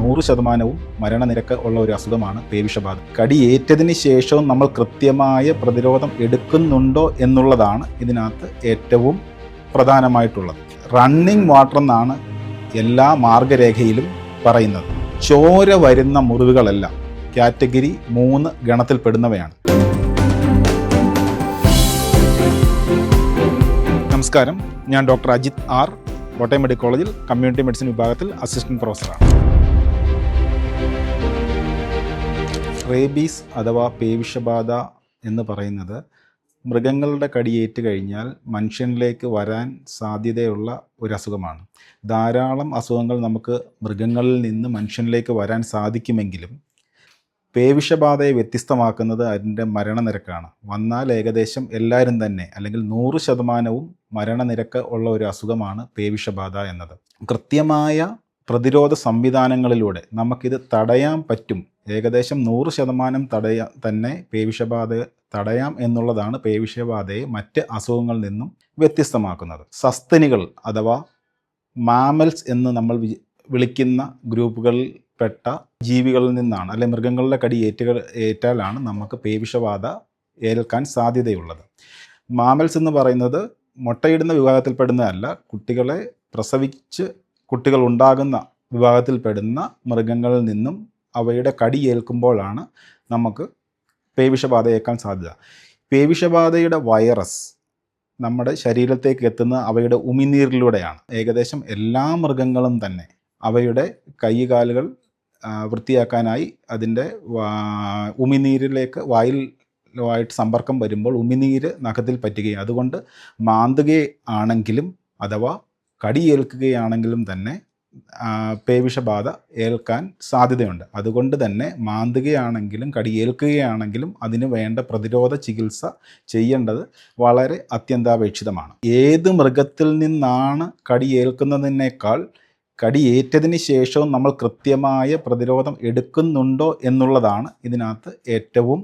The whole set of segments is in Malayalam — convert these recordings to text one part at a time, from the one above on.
100% മരണനിരക്ക് ഉള്ള ഒരു അസുഖമാണ് പേവിഷബാധ. കടിയേറ്റതിന് ശേഷവും നമ്മൾ കൃത്യമായ പ്രതിരോധം എടുക്കുന്നുണ്ടോ എന്നുള്ളതാണ് ഇതിനകത്ത് ഏറ്റവും പ്രധാനമായിട്ടുള്ളത്. റണ്ണിങ് വാട്ടർ എന്നാണ് എല്ലാ മാർഗരേഖയിലും പറയുന്നത്. ചോര വരുന്ന മുറിവുകളെല്ലാം കാറ്റഗറി 3 ഗണത്തിൽപ്പെടുന്നവയാണ്. നമസ്കാരം, ഞാൻ doctor Ajith R, Kottayam medical കോളേജിൽ കമ്മ്യൂണിറ്റി മെഡിസിൻ വിഭാഗത്തിൽ അസിസ്റ്റന്റ് പ്രൊഫസറാണ്. റേബീസ് അഥവാ പേവിഷബാധ എന്ന് പറയുന്നത് മൃഗങ്ങളുടെ കടിയേറ്റ് കഴിഞ്ഞാൽ മനുഷ്യനിലേക്ക് വരാൻ സാധ്യതയുള്ള ഒരു അസുഖമാണ്. ധാരാളം അസുഖങ്ങൾ നമുക്ക് മൃഗങ്ങളിൽ നിന്ന് മനുഷ്യനിലേക്ക് വരാൻ സാധിക്കുമെങ്കിലും പേവിഷബാധയെ വ്യത്യസ്തമാക്കുന്നത് അതിൻ്റെ മരണനിരക്കാണ്. വന്നാൽ ഏകദേശം എല്ലാവരും തന്നെ അല്ലെങ്കിൽ 100% മരണനിരക്ക് ഉള്ള ഒരു അസുഖമാണ് പേവിഷബാധ എന്നത്. കൃത്യമായ പ്രതിരോധ സംവിധാനങ്ങളിലൂടെ നമുക്കിത് തടയാൻ പറ്റും. ഏകദേശം 100% തന്നെ പേവിഷബാധ തടയാം എന്നുള്ളതാണ് പേവിഷബാധയെ മറ്റ് അസുഖങ്ങളിൽ നിന്നും വ്യത്യസ്തമാക്കുന്നത്. സസ്തനികൾ അഥവാ മാമൽസ് എന്ന് നമ്മൾ വിളിക്കുന്ന ഗ്രൂപ്പുകളിൽ പെട്ട ജീവികളിൽ നിന്നാണ്, അല്ലെങ്കിൽ മൃഗങ്ങളുടെ കടി ഏറ്റാലാണ് നമുക്ക് പേവിഷബാധ ഏൽക്കാൻ സാധ്യതയുള്ളത്. മാമൽസ് എന്ന് പറയുന്നത് മുട്ടയിടുന്ന വിഭാഗത്തിൽപ്പെടുന്നതല്ല, കുട്ടികളെ പ്രസവിച്ച് കുട്ടികൾ ഉണ്ടാകുന്ന വിഭാഗത്തിൽപ്പെടുന്ന മൃഗങ്ങളിൽ നിന്നും അവയുടെ കടി ഏൽക്കുമ്പോഴാണ് നമുക്ക് പേവിഷബാധ ഏൽക്കാൻ സാധ്യത. പേവിഷബാധയുടെ വൈറസ് നമ്മുടെ ശരീരത്തേക്ക് എത്തുന്ന അവയുടെ ഉമിനീരിലൂടെയാണ്. ഏകദേശം എല്ലാ മൃഗങ്ങളും തന്നെ അവയുടെ കൈകാലുകൾ വൃത്തിയാക്കാനായി അതിൻ്റെ ഉമിനീരിലേക്ക് വായുമായിട്ട് സമ്പർക്കം വരുമ്പോൾ ഉമിനീര് നഖത്തിൽ പറ്റുകയും അതുകൊണ്ട് മാന്തുകയാണെങ്കിലും അഥവാ കടിയേൽക്കുകയാണെങ്കിലും തന്നെ പേവിഷബാധ ഏൽക്കാൻ സാധ്യതയുണ്ട്. അതുകൊണ്ട് തന്നെ മാന്തുകയാണെങ്കിലും കടിയേൽക്കുകയാണെങ്കിലും അതിന് വേണ്ട പ്രതിരോധ ചികിത്സ ചെയ്യേണ്ടത് വളരെ അത്യന്താപേക്ഷിതമാണ്. ഏത് മൃഗത്തിൽ നിന്നാണ് കടിയേൽക്കുന്നതിനേക്കാൾ കടിയേറ്റതിന് ശേഷവും നമ്മൾ കൃത്യമായ പ്രതിരോധം എടുക്കുന്നുണ്ടോ എന്നുള്ളതാണ് ഇതിനകത്ത് ഏറ്റവും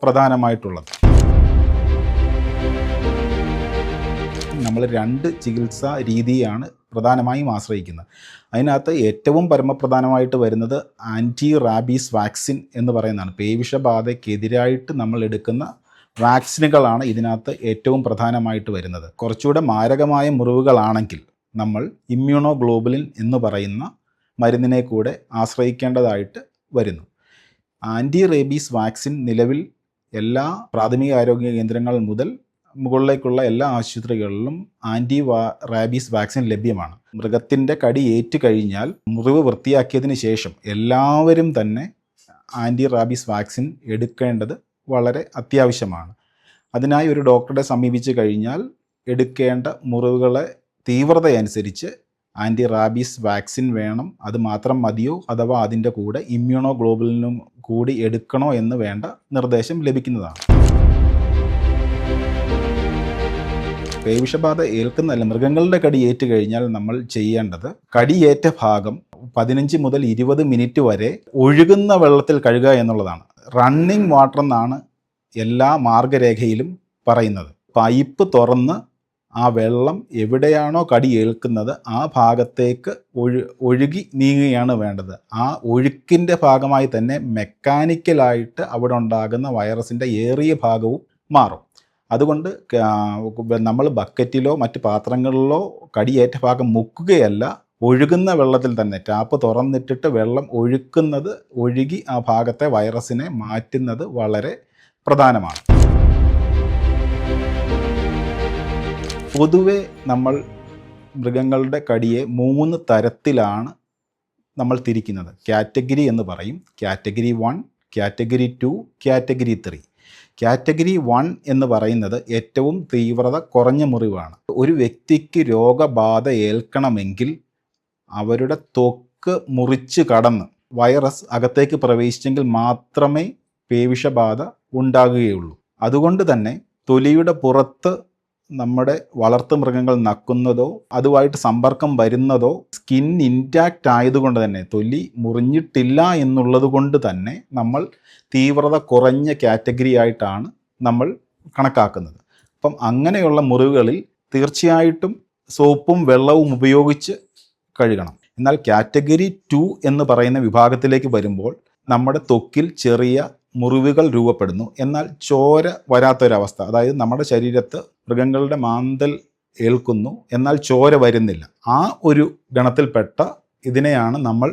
പ്രധാനമായിട്ടുള്ളത്. നമ്മൾ 2 ചികിത്സാ രീതിയാണ് പ്രധാനമായും ആശ്രയിക്കുന്നത്. അതിനകത്ത് ഏറ്റവും പരമപ്രധാനമായിട്ട് വരുന്നത് ആൻറ്റി റാബീസ് വാക്സിൻ എന്ന് പറയുന്നതാണ്. പേവിഷബാധയ്ക്കെതിരായിട്ട് നമ്മൾ എടുക്കുന്ന വാക്സിനുകളാണ് ഇതിനകത്ത് ഏറ്റവും പ്രധാനമായിട്ട് വരുന്നത്. കുറച്ചുകൂടെ മാരകമായ മുറിവുകളാണെങ്കിൽ നമ്മൾ ഇമ്മ്യൂണോഗ്ലോബുലിൻ എന്ന് പറയുന്ന മരുന്നിനെ കൂടെ ആശ്രയിക്കേണ്ടതായിട്ട് വരുന്നു. ആൻറ്റി റേബീസ് വാക്സിൻ നിലവിൽ എല്ലാ പ്രാഥമിക ആരോഗ്യ കേന്ദ്രങ്ങൾ മുതൽ മുകളിലേക്കുള്ള എല്ലാ ആശുപത്രികളിലും റാബീസ് വാക്സിൻ ലഭ്യമാണ്. മൃഗത്തിൻ്റെ കടി ഏറ്റു കഴിഞ്ഞാൽ മുറിവ് വൃത്തിയാക്കിയതിന് ശേഷം എല്ലാവരും തന്നെ റാബീസ് വാക്സിൻ എടുക്കേണ്ടത് വളരെ അത്യാവശ്യമാണ്. അതിനായി ഒരു ഡോക്ടറെ സമീപിച്ച് കഴിഞ്ഞാൽ എടുക്കേണ്ട മുറിവുകളെ തീവ്രതയനുസരിച്ച് റാബീസ് വാക്സിൻ വേണം, അത് മാത്രം മതിയോ അഥവാ അതിൻ്റെ കൂടെ ഇമ്മ്യൂണോഗ്ലോബുലിനും കൂടി എടുക്കണോ എന്ന് വേണ്ട നിർദ്ദേശം ലഭിക്കുന്നതാണ്. പേവിഷബാധ ഏൽക്കുന്നതല്ല, മൃഗങ്ങളുടെ കടി ഏറ്റു കഴിഞ്ഞാൽ നമ്മൾ ചെയ്യേണ്ടത് കടിയേറ്റ ഭാഗം 15 മുതൽ 20 മിനിറ്റ് വരെ ഒഴുകുന്ന വെള്ളത്തിൽ കഴുകുക എന്നുള്ളതാണ്. റണ്ണിങ് വാട്ടർ എന്നാണ് എല്ലാ മാർഗരേഖയിലും പറയുന്നത്. പൈപ്പ് തുറന്ന് ആ വെള്ളം എവിടെയാണോ കടി ഏൽക്കുന്നത് ആ ഭാഗത്തേക്ക് ഒഴുകി നീങ്ങുകയാണ് വേണ്ടത്. ആ ഒഴുക്കിൻ്റെ ഭാഗമായി തന്നെ മെക്കാനിക്കലായിട്ട് അവിടെ ഉണ്ടാകുന്ന വൈറസിൻ്റെ ഏറിയ ഭാഗവും മാറും. അതുകൊണ്ട് നമ്മൾ ബക്കറ്റിലോ മറ്റ് പാത്രങ്ങളിലോ കടിയേറ്റ ഭാഗം മുക്കുകയല്ല, ഒഴുകുന്ന വെള്ളത്തിൽ തന്നെ ടാപ്പ് തുറന്നിട്ടിട്ട് വെള്ളം ഒഴുകി ആ ഭാഗത്തെ വൈറസിനെ മാറ്റുന്നത് വളരെ പ്രധാനമാണ്. പൊതുവെ നമ്മൾ മൃഗങ്ങളുടെ കടിയെ 3 തരത്തിലാണ് നമ്മൾ തിരിക്കുന്നത്. കാറ്റഗറി എന്ന് പറയും. Category 1, category 2, category 3. കാറ്റഗറി 1 എന്ന് പറയുന്നത് ഏറ്റവും തീവ്രത കുറഞ്ഞ മുറിവാണ്. ഒരു വ്യക്തിക്ക് രോഗബാധ ഏൽക്കണമെങ്കിൽ അവരുടെ ത്വക്ക് മുറിച്ച് കടന്ന് വൈറസ് അകത്തേക്ക് പ്രവേശിച്ചെങ്കിൽ മാത്രമേ പേവിഷബാധ ഉണ്ടാകുകയുള്ളൂ. അതുകൊണ്ട് തന്നെ തൊലിയുടെ പുറത്ത് നമ്മുടെ വളർത്തു മൃഗങ്ങൾ നക്കുന്നതോ അതുമായിട്ട് സമ്പർക്കം വരുന്നതോ സ്കിൻ ഇൻറ്റാക്റ്റ് ആയതുകൊണ്ട് തന്നെ, തൊലി മുറിഞ്ഞിട്ടില്ല എന്നുള്ളത് കൊണ്ട് തന്നെ നമ്മൾ തീവ്രത കുറഞ്ഞ കാറ്റഗറി ആയിട്ടാണ് നമ്മൾ കണക്കാക്കുന്നത്. അപ്പം അങ്ങനെയുള്ള മുറിവുകളിൽ തീർച്ചയായിട്ടും സോപ്പും വെള്ളവും ഉപയോഗിച്ച് കഴുകണം. എന്നാൽ കാറ്റഗറി 2 എന്ന് പറയുന്ന വിഭാഗത്തിലേക്ക് വരുമ്പോൾ നമ്മുടെ ത്വക്കിൽ ചെറിയ മുറിവുകൾ രൂപപ്പെടുന്നു, എന്നാൽ ചോര വരാത്തൊരവസ്ഥ. അതായത് നമ്മുടെ ശരീരത്ത് മൃഗങ്ങളുടെ മാന്തൽ ഏൽക്കുന്നു, എന്നാൽ ചോര വരുന്നില്ല. ആ ഒരു ഗണത്തിൽപ്പെട്ട ഇതിനെയാണ് നമ്മൾ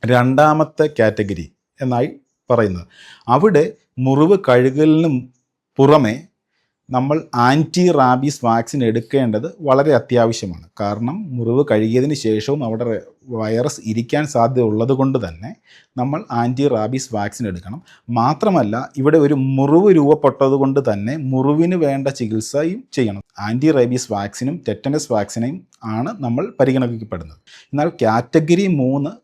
രണ്ടാമത്തെ കാറ്റഗറി എന്നായി പറയുന്നത്. അവിടെ മുറിവ് കഴുകലിനും പുറമെ നമ്മൾ ആൻറ്റി റാബീസ് വാക്സിൻ എടുക്കേണ്ടത് വളരെ അത്യാവശ്യമാണ്. കാരണം മുറിവ് കഴുകിയതിന് ശേഷവും അവിടെ വൈറസ് ഇരിക്കാൻ സാധ്യത ഉള്ളത് കൊണ്ട് തന്നെ നമ്മൾ ആൻറ്റി റാബീസ് വാക്സിൻ എടുക്കണം. മാത്രമല്ല ഇവിടെ ഒരു മുറിവ് രൂപപ്പെട്ടത് കൊണ്ട് തന്നെ മുറിവിന് വേണ്ട ചികിത്സയും ചെയ്യണം. ആൻറ്റി റാബീസ് വാക്സിനും ടെറ്റനസ് വാക്സിനും ആണ് നമ്മൾ പരിഗണിക്കപ്പെടുന്നത്. എന്നാൽ കാറ്റഗറി 3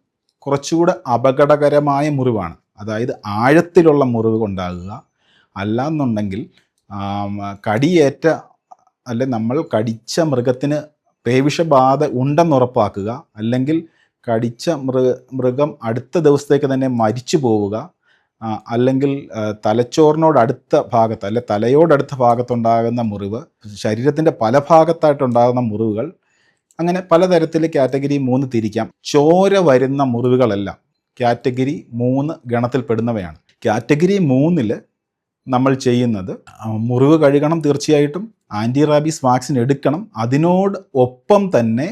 കുറച്ചുകൂടെ അപകടകരമായ മുറിവാണ്. അതായത് ആഴത്തിലുള്ള മുറിവ് ഉണ്ടാകുക, അല്ലാന്നുണ്ടെങ്കിൽ കടിയേറ്റ അല്ലെ നമ്മൾ കടിച്ച മൃഗത്തിന് പേവിഷബാധ ഉണ്ടെന്നുറപ്പാക്കുക, അല്ലെങ്കിൽ കടിച്ച മൃഗം അടുത്ത ദിവസത്തേക്ക് തന്നെ മരിച്ചു പോവുക, അല്ലെങ്കിൽ തലച്ചോറിനോടടുത്ത ഭാഗത്ത് അല്ലെ തലയോടടുത്ത ഭാഗത്തുണ്ടാകുന്ന മുറിവ്, ശരീരത്തിൻ്റെ പല ഭാഗത്തായിട്ടുണ്ടാകുന്ന മുറിവുകൾ, അങ്ങനെ പലതരത്തിൽ കാറ്റഗറി 3 തിരിക്കാം. ചോര വരുന്ന മുറിവുകളെല്ലാം കാറ്റഗറി 3 ഗണത്തിൽപ്പെടുന്നവയാണ്. കാറ്റഗറി 3 നമ്മൾ ചെയ്യുന്നത് മുറിവ് കഴുകണം, തീർച്ചയായിട്ടും ആൻറ്റി റാബീസ് വാക്സിൻ എടുക്കണം. അതിനോട് ഒപ്പം തന്നെ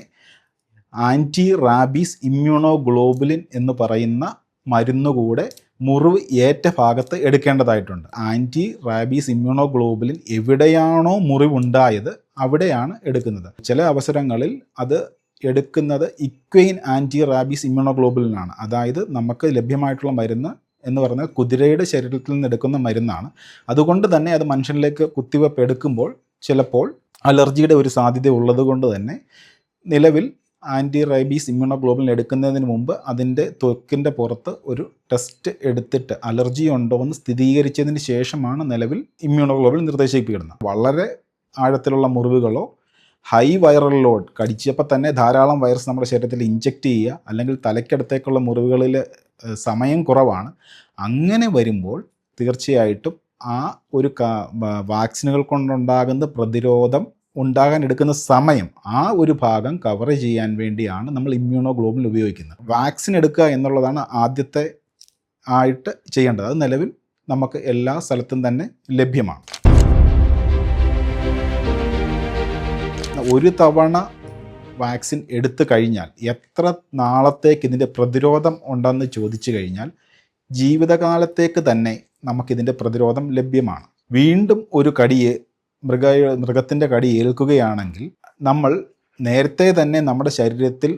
ആൻറ്റി റാബീസ് ഇമ്മ്യൂണോഗ്ലോബുലിൻ എന്ന് പറയുന്ന മരുന്നുകൂടെ മുറിവ് ഏറ്റ ഭാഗത്ത് എടുക്കേണ്ടതായിട്ടുണ്ട്. ആൻറ്റി റാബീസ് ഇമ്മ്യൂണോഗ്ലോബുലിൻ എവിടെയാണോ മുറിവുണ്ടായത് അവിടെയാണ് എടുക്കുന്നത്. ചില അവസരങ്ങളിൽ അത് എടുക്കുന്നത് ഇക്വൈൻ ആൻറ്റി റാബീസ് ഇമ്മ്യൂണോഗ്ലോബുലിനാണ്. അതായത് നമുക്ക് ലഭ്യമായിട്ടുള്ള മരുന്ന് എന്ന് പറഞ്ഞാൽ കുതിരയുടെ ശരീരത്തിൽ നിന്ന് എടുക്കുന്ന മരുന്നാണ്. അതുകൊണ്ട് തന്നെ അത് മനുഷ്യനിലേക്ക് കുത്തിവെപ്പ് എടുക്കുമ്പോൾ ചിലപ്പോൾ അലർജിയുടെ ഒരു സാധ്യത ഉള്ളത് കൊണ്ട് തന്നെ നിലവിൽ ആൻറ്റി റൈബീസ് ഇമ്മ്യൂണോഗ്ലോബുലിൻ എടുക്കുന്നതിന് മുമ്പ് അതിൻ്റെ ത്വക്കിൻ്റെ പുറത്ത് ഒരു ടെസ്റ്റ് എടുത്തിട്ട് അലർജി ഉണ്ടോ എന്ന് സ്ഥിരീകരിച്ചതിന് ശേഷമാണ് നിലവിൽ ഇമ്മ്യൂണോഗ്ലോബുലിൻ നിർദ്ദേശിക്കപ്പെടുന്നത്. വളരെ ആഴത്തിലുള്ള മുറിവുകളോ ഹൈ വൈറൽ ലോഡ്, കടിച്ചപ്പോൾ തന്നെ ധാരാളം വൈറസ് നമ്മുടെ ശരീരത്തിൽ ഇഞ്ചെക്റ്റ് ചെയ്യുക, അല്ലെങ്കിൽ തലയ്ക്കടുത്തേക്കുള്ള മുറിവുകളിൽ സമയം കുറവാണ്, അങ്ങനെ വരുമ്പോൾ തീർച്ചയായിട്ടും ആ ഒരു വാക്സിനുകൾ കൊണ്ടുണ്ടാകുന്ന പ്രതിരോധം ഉണ്ടാകാൻ എടുക്കുന്ന സമയം ആ ഒരു ഭാഗം കവർ ചെയ്യാൻ വേണ്ടിയാണ് നമ്മൾ ഇമ്മ്യൂണോഗ്ലോബുലിൻ ഉപയോഗിക്കുന്നത്. വാക്സിൻ എടുക്കുക എന്നുള്ളതാണ് ആദ്യത്തെ ആയിട്ട് ചെയ്യേണ്ടത്. അത് നിലവിൽ നമുക്ക് എല്ലാ സ്ഥലത്തും തന്നെ ലഭ്യമാണ്. ഒരു തവണ വാക്സിൻ എടുത്തു കഴിഞ്ഞാൽ എത്ര നാളത്തേക്ക് ഇതിൻ്റെ പ്രതിരോധം ഉണ്ടെന്ന് ചോദിച്ചു കഴിഞ്ഞാൽ ജീവിതകാലത്തേക്ക് തന്നെ നമുക്കിതിൻ്റെ പ്രതിരോധം ലഭ്യമാണ്. വീണ്ടും ഒരു മൃഗത്തിൻ്റെ കടി ഏൽക്കുകയാണെങ്കിൽ നമ്മൾ നേരത്തെ തന്നെ നമ്മുടെ ശരീരത്തിൽ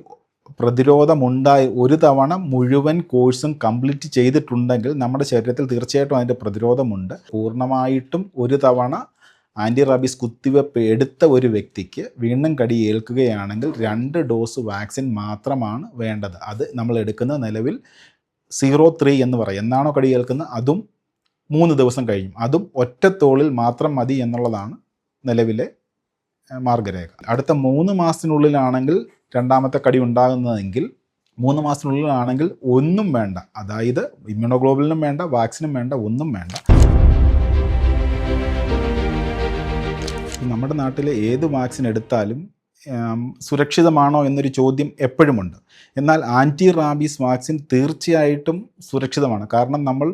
പ്രതിരോധമുണ്ടായി ഒരു തവണ മുഴുവൻ കോഴ്സും കംപ്ലീറ്റ് ചെയ്തിട്ടുണ്ടെങ്കിൽ നമ്മുടെ ശരീരത്തിൽ തീർച്ചയായിട്ടും അതിൻ്റെ പ്രതിരോധമുണ്ട്. പൂർണ്ണമായിട്ടും ഒരു തവണ ആൻറ്റി റാബീസ് കുത്തിവെപ്പ് എടുത്ത ഒരു വ്യക്തിക്ക് വീണ്ടും കടി ഏൽക്കുകയാണെങ്കിൽ 2 ഡോസ് വാക്സിൻ മാത്രമാണ് വേണ്ടത്. അത് നമ്മൾ എടുക്കുന്ന നിലവിൽ 03 എന്ന് പറയും. എന്നാണോ കടി ഏൽക്കുന്നത് അതും 3 ദിവസം കഴിയും. അതും ഒറ്റത്തോളിൽ മാത്രം മതി എന്നുള്ളതാണ് നിലവിലെ മാർഗ്ഗരേഖ. അടുത്ത 3 മാസത്തിനുള്ളിലാണെങ്കിൽ രണ്ടാമത്തെ കടി ഉണ്ടാകുന്നതെങ്കിൽ 3 മാസത്തിനുള്ളിലാണെങ്കിൽ ഒന്നും വേണ്ട. അതായത് ഇമ്മ്യൂണോഗ്ലോബുലിനും വേണ്ട, വാക്സിനും വേണ്ട, ഒന്നും വേണ്ട. നമ്മുടെ നാട്ടിൽ ഏത് വാക്സിൻ എടുത്താലും സുരക്ഷിതമാണോ എന്നൊരു ചോദ്യം എപ്പോഴുമുണ്ട്. എന്നാൽ ആൻറ്റി റാബീസ് വാക്സിൻ തീർച്ചയായിട്ടും സുരക്ഷിതമാണ്. കാരണം നമ്മൾ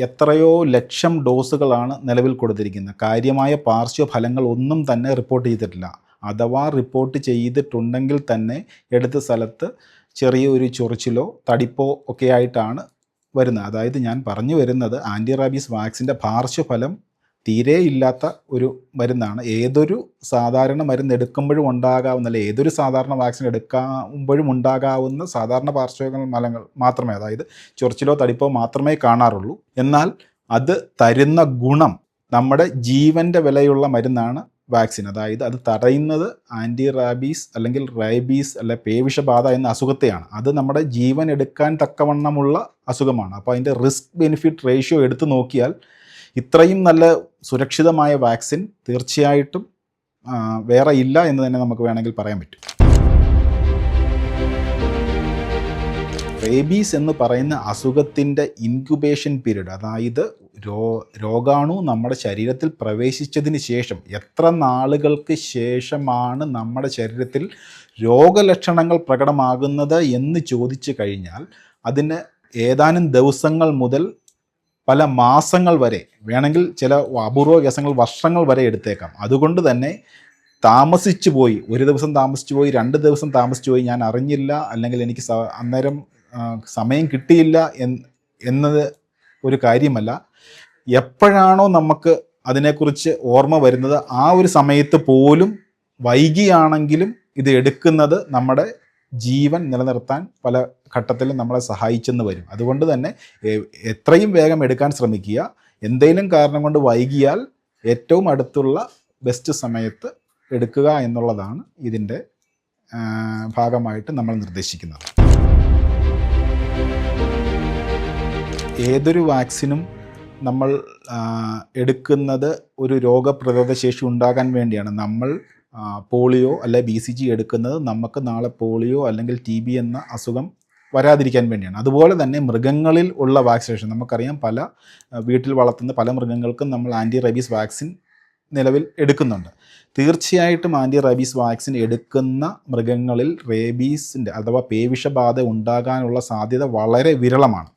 എത്രയോ ലക്ഷം ഡോസുകളാണ് നിലവിൽ കൊടുത്തിരിക്കുന്നത്. കാര്യമായ പാർശ്വഫലങ്ങൾ ഒന്നും തന്നെ റിപ്പോർട്ട് ചെയ്തിട്ടില്ല. അഥവാ റിപ്പോർട്ട് ചെയ്തിട്ടുണ്ടെങ്കിൽ തന്നെ എടുത്ത സ്ഥലത്ത് ചെറിയൊരു ചൊറിച്ചിലോ തടിപ്പോ ഒക്കെ ആയിട്ടാണ് വരുന്നത്. അതായത് ഞാൻ പറഞ്ഞു വരുന്നത് ആൻറ്റി റാബീസ് വാക്സിൻ്റെ പാർശ്വഫലം തീരെ ഇല്ലാത്ത ഒരു മരുന്നാണ്. ഏതൊരു സാധാരണ മരുന്ന് എടുക്കുമ്പോഴും ഉണ്ടാകാവുന്ന, അല്ലെ ഏതൊരു സാധാരണ വാക്സിൻ എടുക്കുമ്പോഴും ഉണ്ടാകാവുന്ന സാധാരണ പാർശ്വഫലങ്ങൾ മാത്രമേ, അതായത് ചൊറിച്ചിലോ തടിപ്പോ മാത്രമേ കാണാറുള്ളൂ. എന്നാൽ അത് തരുന്ന ഗുണം നമ്മുടെ ജീവൻ്റെ വിലയുള്ള മരുന്നാണ് വാക്സിൻ. അതായത് അത് തടയുന്നത് ആൻറ്റി റാബീസ് അല്ലെങ്കിൽ റൈബീസ് അല്ലെ പേവിഷബാധ എന്ന അസുഖത്തെയാണ്. അത് നമ്മുടെ ജീവൻ എടുക്കാൻ തക്കവണ്ണമുള്ള അസുഖമാണ്. അപ്പോൾ അതിൻ്റെ റിസ്ക് ബെനിഫിറ്റ് റേഷ്യോ എടുത്തു നോക്കിയാൽ ഇത്രയും നല്ല സുരക്ഷിതമായ വാക്സിൻ തീർച്ചയായിട്ടും വേറെ ഇല്ല എന്ന് തന്നെ നമുക്ക് വേണമെങ്കിൽ പറയാൻ പറ്റും. റേബീസ് എന്ന് പറയുന്ന അസുഖത്തിൻ്റെ ഇൻക്യുബേഷൻ പീരീഡ്, അതായത് രോഗാണു നമ്മുടെ ശരീരത്തിൽ പ്രവേശിച്ചതിന് ശേഷം എത്ര നാളുകൾക്ക് ശേഷമാണ് നമ്മുടെ ശരീരത്തിൽ രോഗലക്ഷണങ്ങൾ പ്രകടമാകുന്നത് എന്ന് ചോദിച്ചു കഴിഞ്ഞാൽ അതിന് ഏതാനും ദിവസങ്ങൾ മുതൽ പല മാസങ്ങൾ വരെ, വേണമെങ്കിൽ ചില അപൂർവ കേസങ്ങൾ വർഷങ്ങൾ വരെ എടുത്തേക്കാം. അതുകൊണ്ട് തന്നെ താമസിച്ചു പോയി, ഒരു ദിവസം താമസിച്ചു പോയി, 2 ദിവസം താമസിച്ചു പോയി, ഞാൻ അറിഞ്ഞില്ല, അല്ലെങ്കിൽ എനിക്ക് അന്നേരം സമയം കിട്ടിയില്ല എന്നത് ഒരു കാര്യമല്ല. എപ്പോഴാണോ നമുക്ക് അതിനെക്കുറിച്ച് ഓർമ്മ വരുന്നത് ആ ഒരു സമയത്ത് പോലും വൈകിയാണെങ്കിലും ഇത് എടുക്കുന്നത് നമ്മുടെ ജീവൻ നിലനിർത്താൻ പല ഘട്ടത്തിലും നമ്മളെ സഹായിച്ചെന്ന് വരും. അതുകൊണ്ട് തന്നെ എത്രയും വേഗം എടുക്കാൻ ശ്രമിക്കുക. എന്തെങ്കിലും കാരണം കൊണ്ട് വൈകിയാൽ ഏറ്റവും അടുത്തുള്ള ബെസ്റ്റ് സമയത്ത് എടുക്കുക എന്നുള്ളതാണ് ഇതിൻ്റെ ഭാഗമായിട്ട് നമ്മൾ നിർദ്ദേശിക്കുന്നത്. ഏതൊരു വാക്സിനും നമ്മൾ എടുക്കുന്നത് ഒരു രോഗപ്രതിരോധ ശേഷി ഉണ്ടാകാൻ വേണ്ടിയാണ്. നമ്മൾ പോളിയോ അല്ലെ BCG എടുക്കുന്നത് നമുക്ക് നാളെ പോളിയോ അല്ലെങ്കിൽ TB എന്ന അസുഖം വരാതിരിക്കാൻ വേണ്ടിയാണ്. അതുപോലെ തന്നെ മൃഗങ്ങളിൽ ഉള്ള വാക്സിനേഷൻ നമുക്കറിയാം. പല വീട്ടിൽ വളർത്തുന്ന പല മൃഗങ്ങൾക്കും നമ്മൾ ആൻറ്റി റബീസ് വാക്സിൻ നിലവിൽ എടുക്കുന്നുണ്ട്. തീർച്ചയായിട്ടും ആൻറ്റി റബീസ് വാക്സിൻ എടുക്കുന്ന മൃഗങ്ങളിൽ റേബീസിൻ്റെ അഥവാ പേവിഷബാധ ഉണ്ടാകാനുള്ള സാധ്യത വളരെ വിരളമാണ്.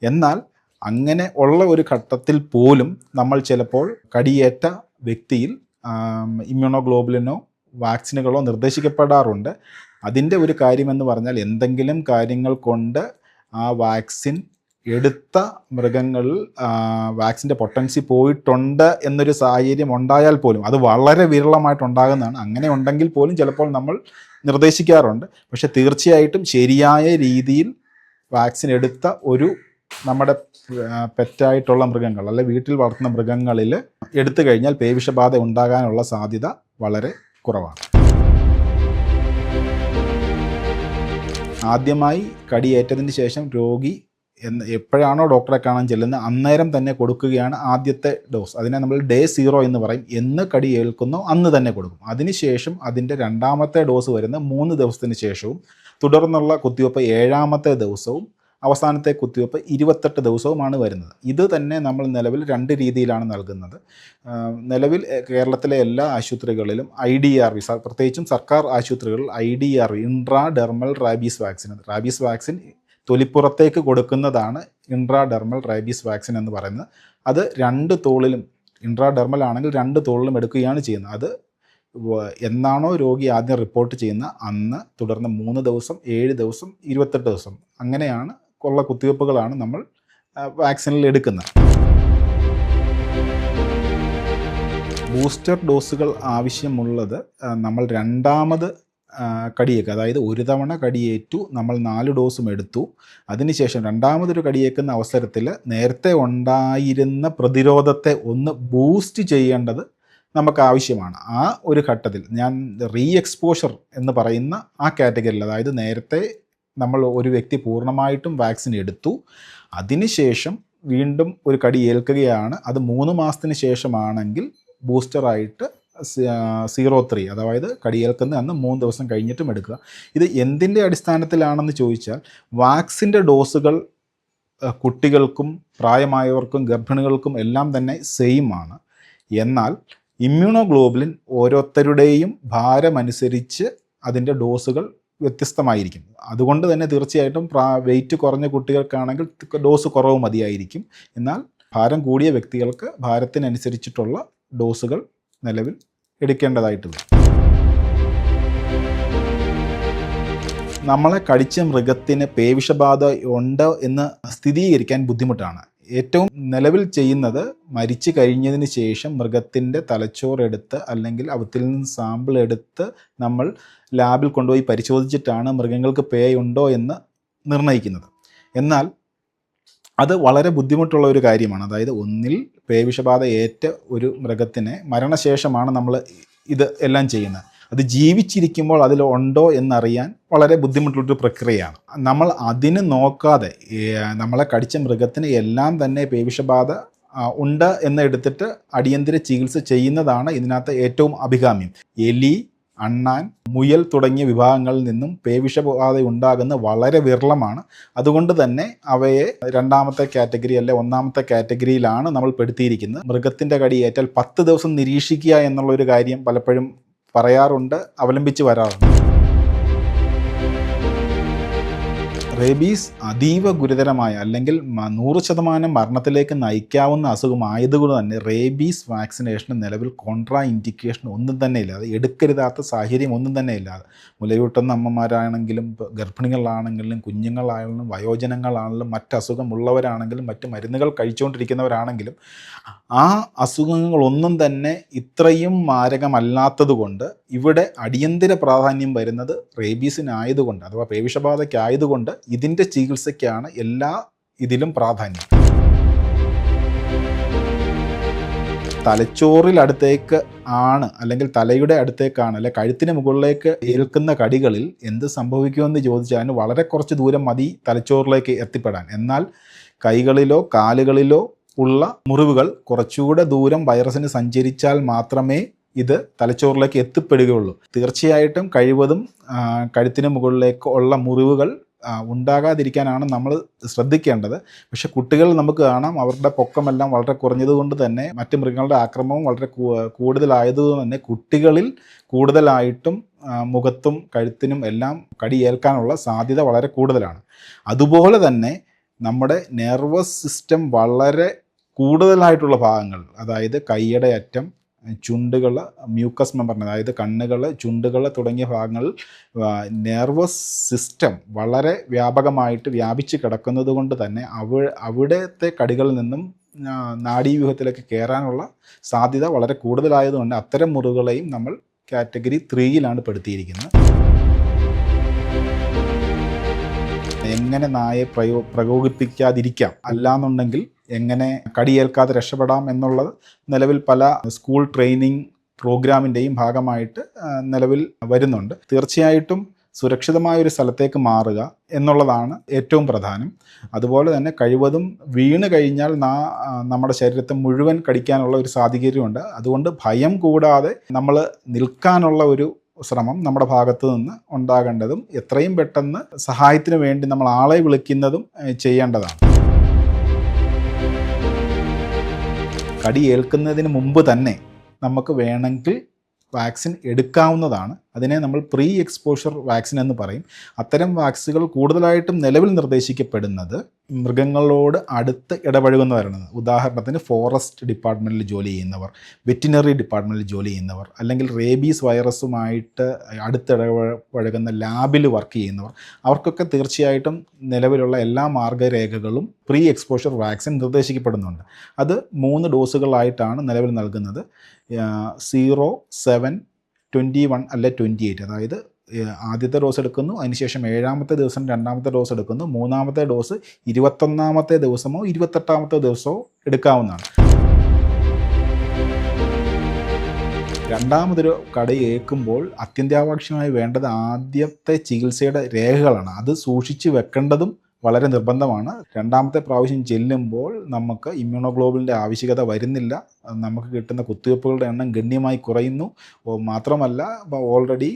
എന്നാൽ അങ്ങനെ ഉള്ള ഒരു ഘട്ടത്തിൽ പോലും നമ്മൾ ചിലപ്പോൾ കടിയേറ്റ വ്യക്തിയിൽ ഇമ്മ്യൂണോഗ്ലോബുലിനോ വാക്സിനുകളോ നിർദ്ദേശിക്കപ്പെടാറുണ്ട്. അതിൻ്റെ ഒരു കാര്യമെന്ന് പറഞ്ഞാൽ എന്തെങ്കിലും കാര്യങ്ങൾ കൊണ്ട് ആ വാക്സിൻ എടുത്ത മൃഗങ്ങളിൽ വാക്സിൻ്റെ പൊട്ടൻസി പോയിട്ടുണ്ട് എന്നൊരു സാഹചര്യം ഉണ്ടായാൽ പോലും, അത് വളരെ വിരളമായിട്ടുണ്ടാകുന്നതാണ്. അങ്ങനെ ഉണ്ടെങ്കിൽ പോലും ചിലപ്പോൾ നമ്മൾ നിർദ്ദേശിക്കാറുണ്ട്. പക്ഷെ തീർച്ചയായിട്ടും ശരിയായ രീതിയിൽ വാക്സിൻ എടുത്ത ഒരു നമ്മുടെ പെറ്റായിട്ടുള്ള മൃഗങ്ങൾ അല്ലെ വീട്ടിൽ വളർത്തുന്ന മൃഗങ്ങളിൽ എടുത്തു കഴിഞ്ഞാൽ പേവിഷബാധ ഉണ്ടാകാനുള്ള സാധ്യത വളരെ കുറവാണ്. ആദ്യമായി കടിയേറ്റതിന് ശേഷം രോഗി എപ്പോഴാണോ ഡോക്ടറെ കാണാൻ ചെല്ലുന്നത് അന്നേരം തന്നെ കൊടുക്കുകയാണ് ആദ്യത്തെ ഡോസ്. അതിനെ നമ്മൾ ഡേ 0 എന്ന് പറയും. എന്ന് കടി ഏൽക്കുന്നോ അന്ന് തന്നെ കൊടുക്കും. അതിനുശേഷം അതിൻ്റെ 2ാമത്തെ ഡോസ് വരുന്ന 3 ദിവസത്തിന് ശേഷവും, തുടർന്നുള്ള കുത്തിവയ്പ്പ് 7ാമത്തെ ദിവസവും, അവസാനത്തെ കുത്തിവയ്പ്പ് 28 ദിവസവുമാണ് വരുന്നത്. ഇത് തന്നെ നമ്മൾ നിലവിൽ 2 രീതിയിലാണ് നൽകുന്നത്. നിലവിൽ കേരളത്തിലെ എല്ലാ ആശുപത്രികളിലും IDRV, പ്രത്യേകിച്ചും സർക്കാർ ആശുപത്രികളിൽ IDRV ഇൻട്രാഡെർമൽ റാബീസ് വാക്സിൻ തൊലിപ്പുറത്തേക്ക് കൊടുക്കുന്നതാണ് ഇൻട്രാഡെർമൽ റാബീസ് വാക്സിൻ എന്ന് പറയുന്നത്. അത് 2 തോളിലും, ഇൻട്രാഡെർമൽ ആണെങ്കിൽ 2 തോളിലും എടുക്കുകയാണ് ചെയ്യുന്നത്. അത് എന്നാണോ രോഗി ആദ്യം റിപ്പോർട്ട് ചെയ്യുന്ന അന്ന്, തുടർന്ന് 3 ദിവസം, 7 ദിവസം, 28 ദിവസം, അങ്ങനെയാണ് ഉള്ള കുത്തിവയ്പ്പുകളാണ് നമ്മൾ വാക്സിനിൽ എടുക്കുന്നത്. ബൂസ്റ്റർ ഡോസുകൾ ആവശ്യമുള്ളത് നമ്മൾ 2ാമത് കടിയേക്കുക, അതായത് ഒരു തവണ കടിയേറ്റു നമ്മൾ 4 ഡോസും എടുത്തു, അതിനുശേഷം 2ാമതൊരു കടിയേക്കുന്ന അവസരത്തിൽ നേരത്തെ ഉണ്ടായിരുന്ന പ്രതിരോധത്തെ ഒന്ന് ബൂസ്റ്റ് ചെയ്യേണ്ടത് നമുക്ക് ആവശ്യമാണ്. ആ ഒരു ഘട്ടത്തിൽ ഞാൻ എക്സ്പോഷർ എന്ന് പറയുന്ന ആ കാറ്റഗറിയിൽ, അതായത് നേരത്തെ നമ്മൾ ഒരു വ്യക്തി പൂർണ്ണമായിട്ടും വാക്സിൻ എടുത്തു, അതിനുശേഷം വീണ്ടും ഒരു കടി ഏൽക്കുകയാണ്, അത് 3 മാസത്തിന് ശേഷമാണെങ്കിൽ ബൂസ്റ്ററായിട്ട് 03, അതായത് കടിയേൽക്കുന്ന അന്ന് 3 ദിവസം കഴിഞ്ഞിട്ടും എടുക്കുക. ഇത് എന്തിൻ്റെ അടിസ്ഥാനത്തിലാണെന്ന് ചോദിച്ചാൽ, വാക്സിൻ്റെ ഡോസുകൾ കുട്ടികൾക്കും പ്രായമായവർക്കും ഗർഭിണികൾക്കും എല്ലാം തന്നെ സെയിം ആണ്. എന്നാൽ ഇമ്മ്യൂണോഗ്ലോബുലിൻ ഓരോരുത്തരുടെയും ഭാരമനുസരിച്ച് അതിൻ്റെ ഡോസുകൾ വ്യത്യസ്തമായിരിക്കും. അതുകൊണ്ട് തന്നെ തീർച്ചയായിട്ടും വെയിറ്റ് കുറഞ്ഞ കുട്ടികൾക്കാണെങ്കിൽ ഡോസ് കുറവ് മതിയായിരിക്കും. എന്നാൽ ഭാരം കൂടിയ വ്യക്തികൾക്ക് ഭാരത്തിനനുസരിച്ചിട്ടുള്ള ഡോസുകൾ നിലവിൽ എടുക്കേണ്ടതായിട്ട് വരും. നമ്മളെ കടിച്ച മൃഗത്തിന് പേവിഷബാധ ഉണ്ട് എന്ന് സ്ഥിരീകരിക്കാൻ ബുദ്ധിമുട്ടാണ്. ഏറ്റവും നിലവിൽ ചെയ്യുന്നത് മരിച്ചു കഴിഞ്ഞതിന് ശേഷം മൃഗത്തിൻ്റെ തലച്ചോറെടുത്ത് അല്ലെങ്കിൽ അവത്തിൽ നിന്ന് സാമ്പിൾ എടുത്ത് നമ്മൾ ലാബിൽ കൊണ്ടുപോയി പരിശോധിച്ചിട്ടാണ് മൃഗങ്ങൾക്ക് ഉണ്ടോ എന്ന് നിർണ്ണയിക്കുന്നത്. എന്നാൽ അത് വളരെ ബുദ്ധിമുട്ടുള്ള ഒരു കാര്യമാണ്. അതായത് ഒന്നിൽ പേവിഷബാധ ഏറ്റ ഒരു മൃഗത്തിനെ മരണശേഷമാണ് നമ്മൾ ഇത് എല്ലാം ചെയ്യുന്നത്. അത് ജീവിച്ചിരിക്കുമ്പോൾ അതിലുണ്ടോ എന്നറിയാൻ വളരെ ബുദ്ധിമുട്ടുള്ളൊരു പ്രക്രിയയാണ്. നമ്മൾ അതിന് നോക്കാതെ നമ്മളെ കടിച്ച മൃഗത്തിന് എല്ലാം തന്നെ പേവിഷബാധ ഉണ്ട് എന്നെടുത്തിട്ട് അടിയന്തര ചികിത്സ ചെയ്യുന്നതാണ് ഇതിനകത്ത് ഏറ്റവും അഭികാമ്യം. എലി, അണ്ണാൻ, മുയൽ തുടങ്ങിയ വിഭാഗങ്ങളിൽ നിന്നും പേവിഷബാധ ഉണ്ടാകുന്നത് വളരെ വിരളമാണ്. അതുകൊണ്ട് തന്നെ അവയെ 2ാമത്തെ കാറ്റഗറി അല്ലെ 1ാമത്തെ കാറ്റഗറിയിലാണ് നമ്മൾ പെടുത്തിയിരിക്കുന്നത്. മൃഗത്തിൻ്റെ കടിയേറ്റാൽ 10 ദിവസം നിരീക്ഷിക്കുക എന്നുള്ളൊരു കാര്യം പലപ്പോഴും പറയാറുണ്ട്, അവലംബിച്ച് വരാറുണ്ട്. റേബീസ് അതീവ ഗുരുതരമായ അല്ലെങ്കിൽ 100% മരണത്തിലേക്ക് നയിക്കാവുന്ന അസുഖമായതുകൊണ്ട് തന്നെ റേബീസ് വാക്സിനേഷന് നിലവിൽ കോൺട്രാ ഇൻഡിക്കേഷൻ ഒന്നും തന്നെ ഇല്ലാതെ, എടുക്കരുതാത്ത സാഹചര്യം ഒന്നും തന്നെ ഇല്ലാതെ, മുലയൂട്ടുന്ന അമ്മമാരാണെങ്കിലും ഗർഭിണികളാണെങ്കിലും കുഞ്ഞുങ്ങളാണെങ്കിലും വയോജനങ്ങളാണെങ്കിലും മറ്റ് അസുഖമുള്ളവരാണെങ്കിലും മറ്റ് മരുന്നുകൾ കഴിച്ചുകൊണ്ടിരിക്കുന്നവരാണെങ്കിലും ആ അസുഖങ്ങളൊന്നും തന്നെ ഇത്രയും മാരകമല്ലാത്തത് കൊണ്ട് ഇവിടെ അടിയന്തര പ്രാധാന്യം വരുന്നത് റേബീസിനായതുകൊണ്ട് അഥവാ പേവിഷബാധയ്ക്കായതുകൊണ്ട് ഇതിൻ്റെ ചികിത്സയ്ക്കാണ് എല്ലാ ഇതിലും പ്രാധാന്യം. തലച്ചോറിലടുത്തേക്ക് ആണ് അല്ലെങ്കിൽ തലയുടെ അടുത്തേക്കാണ് അല്ലെ കഴുത്തിന് മുകളിലേക്ക് ഏൽക്കുന്ന കടികളിൽ എന്ത് സംഭവിക്കുമെന്ന് ചോദിച്ചാൽ വളരെ കുറച്ച് ദൂരം മതി തലച്ചോറിലേക്ക് എത്തിപ്പെടാൻ. എന്നാൽ കൈകളിലോ കാലുകളിലോ ഉള്ള മുറിവുകൾ കുറച്ചുകൂടെ ദൂരം വൈറസിന് സഞ്ചരിച്ചാൽ മാത്രമേ ഇത് തലച്ചോറിലേക്ക് എത്തിപ്പെടുകയുള്ളൂ. തീർച്ചയായിട്ടും കഴിവതും കഴുത്തിന് മുകളിലേക്ക് ഉള്ള മുറിവുകൾ ഉണ്ടാകാതിരിക്കാനാണ് നമ്മൾ ശ്രദ്ധിക്കേണ്ടത്. പക്ഷെ കുട്ടികൾ നമുക്ക് കാണാം, അവരുടെ പൊക്കമെല്ലാം വളരെ കുറഞ്ഞതുകൊണ്ട് തന്നെ മറ്റ് മൃഗങ്ങളുടെ ആക്രമണം വളരെ കൂടുതലായതുകൊണ്ട് തന്നെ കുട്ടികളിൽ കൂടുതലായിട്ടും മുഖത്തും കഴുത്തിനും എല്ലാം കടിയേൽക്കാനുള്ള സാധ്യത വളരെ കൂടുതലാണ്. അതുപോലെ തന്നെ നമ്മുടെ നെർവസ് സിസ്റ്റം വളരെ കൂടുതലായിട്ടുള്ള ഭാഗങ്ങൾ, അതായത് കൈയുടെ അറ്റം, ചുണ്ടുകൾ, മ്യൂക്കസ് മെമ്പറിന് അതായത് കണ്ണുകൾ, ചുണ്ടുകൾ തുടങ്ങിയ ഭാഗങ്ങളിൽ നെർവസ് സിസ്റ്റം വളരെ വ്യാപകമായിട്ട് വ്യാപിച്ച് കിടക്കുന്നത് കൊണ്ട് തന്നെ അവിടുത്തെ കടികളിൽ നിന്നും നാഡീവ്യൂഹത്തിലേക്ക് കയറാനുള്ള സാധ്യത വളരെ കൂടുതലായതുകൊണ്ട് അത്തരം മുറിവുകളെയും നമ്മൾ കാറ്റഗറി 3യിലാണ് പെടുത്തിയിരിക്കുന്നത്. എങ്ങനെ നായെ പ്രകോപിപ്പിക്കാതിരിക്കാം, അല്ലാന്നുണ്ടെങ്കിൽ എങ്ങനെ കടിയേൽക്കാതെ രക്ഷപ്പെടാം എന്നുള്ളത് നിലവിൽ പല സ്കൂൾ ട്രെയിനിങ് പ്രോഗ്രാമിൻ്റെയും ഭാഗമായിട്ട് നിലവിൽ വരുന്നുണ്ട്. തീർച്ചയായിട്ടും സുരക്ഷിതമായൊരു സ്ഥലത്തേക്ക് മാറുക എന്നുള്ളതാണ് ഏറ്റവും പ്രധാനം. അതുപോലെ തന്നെ കഴിവതും വീണ് കഴിഞ്ഞാൽ നമ്മുടെ ശരീരത്തെ മുഴുവൻ കടിക്കാനുള്ള ഒരു സാഹചര്യമുണ്ട്. അതുകൊണ്ട് ഭയം കൂടാതെ നമ്മൾ നിൽക്കാനുള്ള ഒരു ശ്രമം നമ്മുടെ ഭാഗത്തു നിന്ന് ഉണ്ടാകേണ്ടതും എത്രയും പെട്ടെന്ന് സഹായത്തിന് വേണ്ടി നമ്മൾ ആളെ വിളിക്കുന്നതും ചെയ്യേണ്ടതാണ്. കടി ഏൽക്കുന്നതിന് മുമ്പ് തന്നെ നമുക്ക് വേണമെങ്കിൽ വാക്സിൻ എടുക്കാവുന്നതാണ്. അതിനെ നമ്മൾ പ്രീ എക്സ്പോഷർ വാക്സിൻ എന്ന് പറയും. അത്തരം വാക്സിനുകൾ കൂടുതലായിട്ടും നിലവിൽ നിർദ്ദേശിക്കപ്പെടുന്നത് മൃഗങ്ങളോട് അടുത്ത് ഇടപഴകുന്നവരാണ്. ഉദാഹരണത്തിന് ഫോറസ്റ്റ് ഡിപ്പാർട്ട്മെൻറ്റിൽ ജോലി ചെയ്യുന്നവർ, വെറ്റിനറി ഡിപ്പാർട്ട്മെൻറ്റിൽ ജോലി ചെയ്യുന്നവർ, അല്ലെങ്കിൽ റേബീസ് വൈറസുമായിട്ട് അടുത്തിടപഴകുന്ന ലാബിൽ വർക്ക് ചെയ്യുന്നവർ, അവർക്കൊക്കെ തീർച്ചയായിട്ടും നിലവിലുള്ള എല്ലാ മാർഗ്ഗരേഖകളും പ്രീ എക്സ്പോഷർ വാക്സിൻ നിർദ്ദേശിക്കപ്പെടുന്നുണ്ട്. അത് 3 ഡോസുകളായിട്ടാണ് നിലവിൽ നൽകുന്നത്. 0, 7, 21 അല്ലെ 28. അതായത് ആദ്യത്തെ ഡോസ് എടുക്കുന്നു, അതിനുശേഷം 7ാമത്തെ ദിവസം 2ാമത്തെ ഡോസ് എടുക്കുന്നു, 3ാമത്തെ ഡോസ് 21ാമത്തെ ദിവസമോ 28ാമത്തെ ദിവസമോ എടുക്കാവുന്നതാണ്. രണ്ടാമതൊരു കടിയേൽക്കുമ്പോൾ അത്യന്താപേക്ഷിതമായി വേണ്ടത് ആദ്യത്തെ ചികിത്സയുടെ രേഖകളാണ്. അത് സൂക്ഷിച്ച് വെക്കേണ്ടതും വളരെ നിർബന്ധമാണ്. 2ാമത്തെ പ്രാവശ്യം ചെല്ലുമ്പോൾ നമുക്ക് ഇമ്മ്യൂണോഗ്ലോബുലിൻ്റെ ആവശ്യകത വരുന്നില്ല. നമുക്ക് കിട്ടുന്ന കുത്തിവയ്പ്പുകളുടെ എണ്ണം ഗണ്യമായി കുറയുന്നു. മാത്രമല്ല ഓൾറെഡി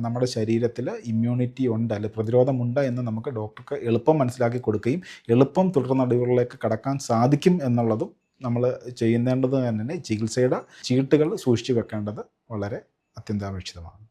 നമ്മുടെ ശരീരത്തിൽ ഇമ്മ്യൂണിറ്റി ഉണ്ട്, അല്ലെങ്കിൽ പ്രതിരോധമുണ്ട് എന്ന് നമുക്ക് ഡോക്ടർക്ക് എളുപ്പം മനസ്സിലാക്കി കൊടുക്കുകയും എളുപ്പം തുടർ നടപടികളിലേക്ക് കടക്കാൻ സാധിക്കും എന്നുള്ളതും നമ്മൾ ചെയ്യേണ്ടത് തന്നെ ചികിത്സയുടെ ചീട്ടുകൾ സൂക്ഷിച്ചു വെക്കേണ്ടത് വളരെ അത്യന്താപേക്ഷിതമാണ്.